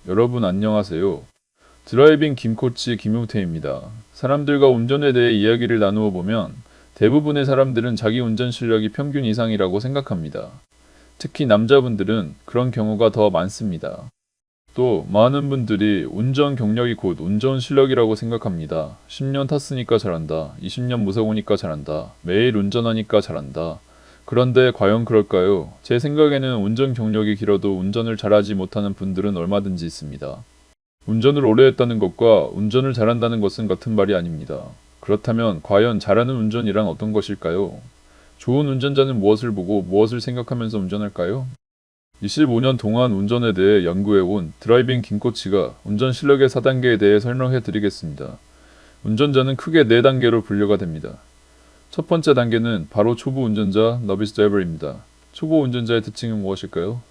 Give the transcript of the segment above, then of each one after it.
여러분 안녕하세요. 드라이빙 김코치 김용태입니다. 사람들과 운전에 대해 이야기를 나누어 보면 대부분의 사람들은 자기 운전 실력이 평균 이상이라고 생각합니다. 특히 남자분들은 그런 경우가 더 많습니다. 또 많은 분들이 운전 경력이 곧 운전 실력이라고 생각합니다. 10년 탔으니까 잘한다. 20년 무사고니까 잘한다. 매일 운전하니까 잘한다. 그런데 과연 그럴까요? 제 생각에는 운전 경력이 길어도 운전을 잘하지 못하는 분들은 얼마든지 있습니다. 운전을 오래 했다는 것과 운전을 잘한다는 것은 같은 말이 아닙니다. 그렇다면 과연 잘하는 운전이란 어떤 것일까요? 좋은 운전자는 무엇을 보고 무엇을 생각하면서 운전할까요? 25년 동안 운전에 대해 연구해온 드라이빙 김코치가 운전 실력의 4단계에 대해 설명해 드리겠습니다. 운전자는 크게 4단계로 분류가 됩니다. 첫 번째 단계는 바로 초보 운전자, 너비스 드라이버입니다. 초보 운전자의 특징은 무엇일까요?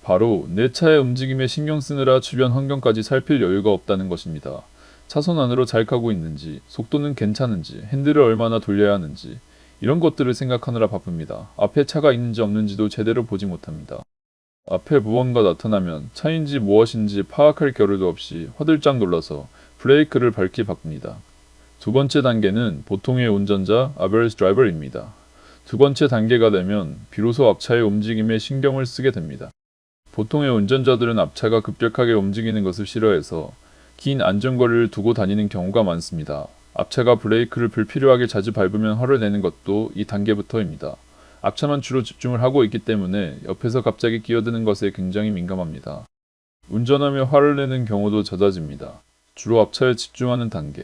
바로 내 차의 움직임에 신경 쓰느라 주변 환경까지 살필 여유가 없다는 것입니다. 차선 안으로 잘 가고 있는지, 속도는 괜찮은지, 핸들을 얼마나 돌려야 하는지 이런 것들을 생각하느라 바쁩니다. 앞에 차가 있는지 없는지도 제대로 보지 못합니다. 앞에 무언가 나타나면 차인지 무엇인지 파악할 겨를도 없이 화들짝 놀라서 브레이크를 밟기 바쁩니다. 두 번째 단계는 보통의 운전자, average driver입니다. 두 번째 단계가 되면 비로소 앞차의 움직임에 신경을 쓰게 됩니다. 보통의 운전자들은 앞차가 급격하게 움직이는 것을 싫어해서 긴 안전거리를 두고 다니는 경우가 많습니다. 앞차가 브레이크를 불필요하게 자주 밟으면 화를 내는 것도 이 단계부터입니다. 앞차만 주로 집중을 하고 있기 때문에 옆에서 갑자기 끼어드는 것에 굉장히 민감합니다. 운전하며 화를 내는 경우도 잦아집니다. 주로 앞차에 집중하는 단계.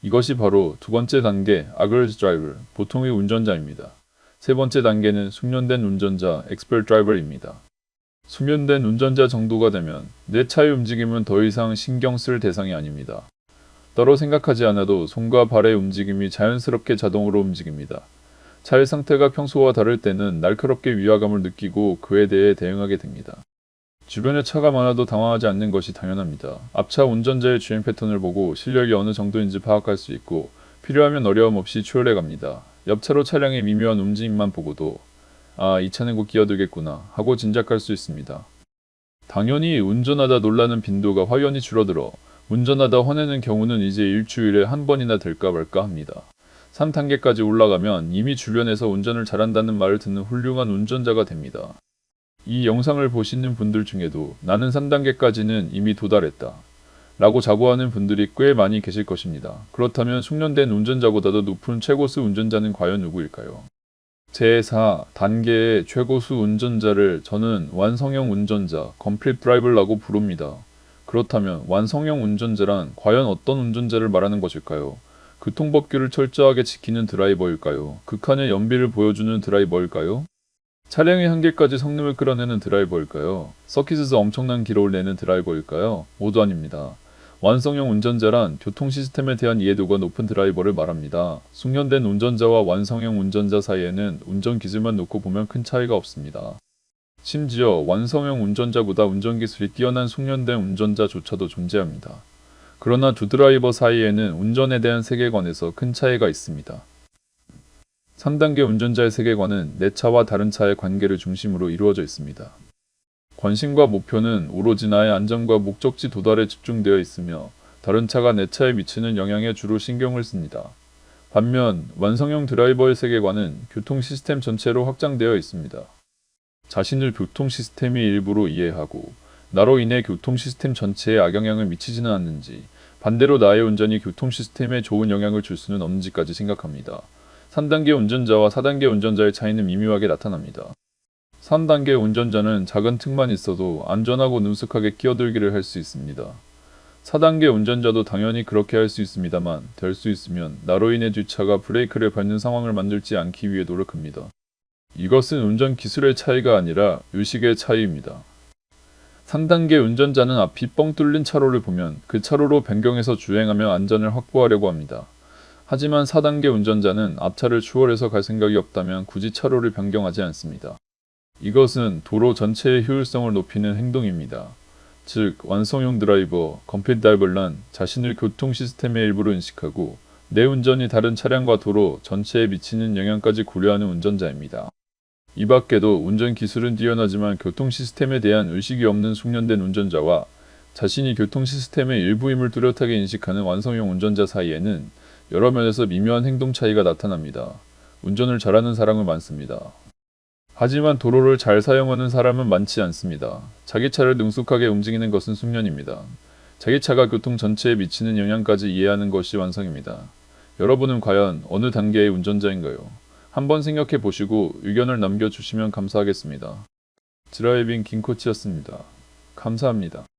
이것이 바로 두 번째 단계 average driver, 보통의 운전자입니다. 세 번째 단계는 숙련된 운전자, expert driver입니다. 숙련된 운전자 정도가 되면 내 차의 움직임은 더 이상 신경 쓸 대상이 아닙니다. 따로 생각하지 않아도 손과 발의 움직임이 자연스럽게 자동으로 움직입니다. 차의 상태가 평소와 다를 때는 날카롭게 위화감을 느끼고 그에 대해 대응하게 됩니다. 주변에 차가 많아도 당황하지 않는 것이 당연합니다. 앞차 운전자의 주행 패턴을 보고 실력이 어느 정도인지 파악할 수 있고 필요하면 어려움 없이 추월해 갑니다. 옆차로 차량의 미묘한 움직임만 보고도 이 차는 곧 끼어들겠구나 하고 짐작할 수 있습니다. 당연히 운전하다 놀라는 빈도가 확연히 줄어들어 운전하다 화내는 경우는 이제 일주일에 한 번이나 될까 말까 합니다. 3단계까지 올라가면 이미 주변에서 운전을 잘한다는 말을 듣는 훌륭한 운전자가 됩니다. 이 영상을 보시는 분들 중에도 나는 3단계까지는 이미 도달했다 라고 자부하는 분들이 꽤 많이 계실 것입니다. 그렇다면 숙련된 운전자보다도 높은 최고수 운전자는 과연 누구일까요? 제4단계의 최고수 운전자를 저는 완성형 운전자, complete driver라고 부릅니다. 그렇다면 완성형 운전자란 과연 어떤 운전자를 말하는 것일까요? 교통법규를 철저하게 지키는 드라이버일까요? 극한의 연비를 보여주는 드라이버일까요? 차량의 한계까지 성능을 끌어내는 드라이버일까요? 서킷에서 엄청난 기록을 내는 드라이버일까요? 모두 아닙니다. 완성형 운전자란 교통 시스템에 대한 이해도가 높은 드라이버를 말합니다. 숙련된 운전자와 완성형 운전자 사이에는 운전 기술만 놓고 보면 큰 차이가 없습니다. 심지어 완성형 운전자보다 운전기술이 뛰어난 숙련된 운전자조차도 존재합니다. 그러나 두 드라이버 사이에는 운전에 대한 세계관에서 큰 차이가 있습니다. 3단계 운전자의 세계관은 내 차와 다른 차의 관계를 중심으로 이루어져 있습니다. 관심과 목표는 오로지 나의 안전과 목적지 도달에 집중되어 있으며 다른 차가 내 차에 미치는 영향에 주로 신경을 씁니다. 반면 완성형 드라이버의 세계관은 교통 시스템 전체로 확장되어 있습니다. 자신을 교통 시스템의 일부로 이해하고 나로 인해 교통 시스템 전체에 악영향을 미치지는 않는지, 반대로 나의 운전이 교통 시스템에 좋은 영향을 줄 수는 없는지까지 생각합니다. 3단계 운전자와 4단계 운전자의 차이는 미묘하게 나타납니다. 3단계 운전자는 작은 틈만 있어도 안전하고 능숙하게 끼어들기를 할 수 있습니다. 4단계 운전자도 당연히 그렇게 할 수 있습니다만 될 수 있으면 나로 인해 뒷차가 브레이크를 밟는 상황을 만들지 않기 위해 노력합니다. 이것은 운전 기술의 차이가 아니라 의식의 차이입니다. 3단계 운전자는 앞이 뻥 뚫린 차로를 보면 그 차로로 변경해서 주행하며 안전을 확보하려고 합니다. 하지만 4단계 운전자는 앞차를 추월해서 갈 생각이 없다면 굳이 차로를 변경하지 않습니다. 이것은 도로 전체의 효율성을 높이는 행동입니다. 즉, 완성형 드라이버, complete driver란 자신을 교통 시스템의 일부로 인식하고 내 운전이 다른 차량과 도로 전체에 미치는 영향까지 고려하는 운전자입니다. 이 밖에도 운전 기술은 뛰어나지만 교통 시스템에 대한 의식이 없는 숙련된 운전자와 자신이 교통 시스템의 일부임을 뚜렷하게 인식하는 완성형 운전자 사이에는 여러 면에서 미묘한 행동 차이가 나타납니다. 운전을 잘하는 사람은 많습니다. 하지만 도로를 잘 사용하는 사람은 많지 않습니다. 자기 차를 능숙하게 움직이는 것은 숙련입니다. 자기 차가 교통 전체에 미치는 영향까지 이해하는 것이 완성입니다. 여러분은 과연 어느 단계의 운전자인가요? 한번 생각해 보시고 의견을 남겨주시면 감사하겠습니다. 드라이빙 김코치였습니다. 감사합니다.